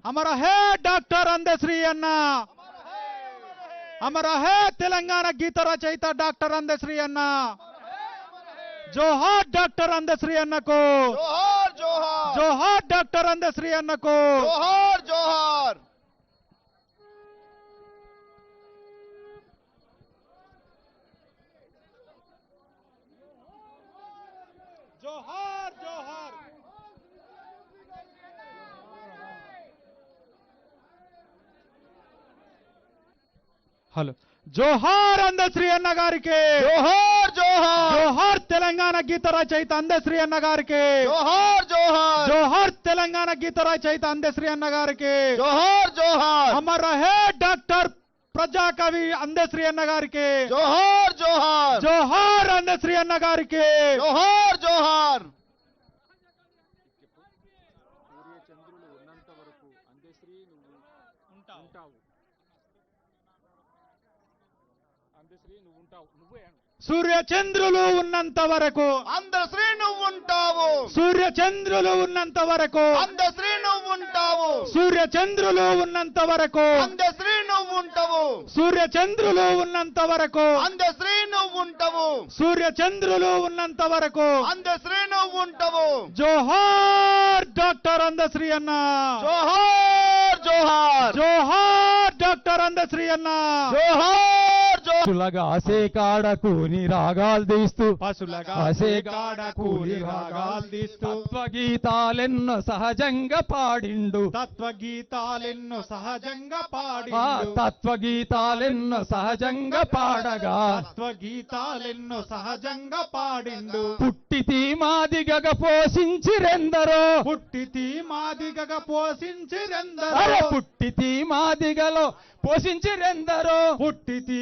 అమర hey doctor Andasri అన్న, అమర హే తెలంగాణ గీత రచయిత డాక్టర్ అందశ్రీ అన్న. జోహార్ డాక్టర్ అందశ్రీ అన్నకు, జోహార్ జోహార్, జోహార్ డాక్టర్ అందశ్రీ అన్నకు. జోహార్ జోహార్. జోహార్ జోహార్. హలో, జోహార్ అందశ్రీ అన్న గారికి, జోహార్ జోహార్, జోహార్ తెలంగాణ గీత రచయిత అందశ్రీ అన్న గారికి, జోహార్ జోహార్, జోహార్ తెలంగాణ గీత రచయిత అందశ్రీ అన్న గారికి. జోహార్ జోహార్, అమర హే డాక్టర్ ప్రజాకవి అందశ్రీ అన్న గారికి, జోహార్ జోహార్, జోహార్ అందశ్రీ అన్న గారికి. జోహార్ జోహార్. సూర్యచంద్రులు ఉన్నంత వరకు అందశ్రీ నువ్వు ఉంటావు. అందశ్రీ నువ్వు ఉంటావు. నువ్వే సూర్యచంద్రులు ఉన్నంత వరకు, అందశ్రీ నువ్వు ఉంటావు. సూర్యచంద్రులు ఉన్నంత వరకు, అందశ్రీ నువ్వు ఉంటావు. సూర్యచంద్రులు ఉన్నంత వరకు, అందశ్రీ నువ్వు ఉంటావు. సూర్యచంద్రులు ఉన్నంత వరకు, అందశ్రీ నువ్వు ఉంటావు. సూర్యచంద్రులు ఉన్నంత వరకు. అందశ్రీ నువ్వు ఉంటావు. జోహార్ డాక్టర్ అందశ్రీ అన్న, జోహార్ జోహార్, జోహార్ డాక్టర్ అందశ్రీ అన్న. జోహార్ జోహార్. పశులగా ఆసే కాడ కూని రాగాలు తీస్తూ, పశులగా ఆసే కాడ కూలి రాగాలు తీస్తూ, తత్వగీతాలెన్నో సహజంగా పాడిండు. తత్వగీతాలెన్నో సహజంగా ఆ పాడిండు. తత్వగీతాలెన్నో సహజంగా పాడగా, తత్వగీతాలెన్నో సహజంగా పాడిండు. పుట్టితి మాదిగగ పోషించిరెందరో, పుట్టితి మాదిగగా అరే పోషించిరెందరో, పుట్టితి మాదిగలో పోషించిరెందరో. పుట్టితి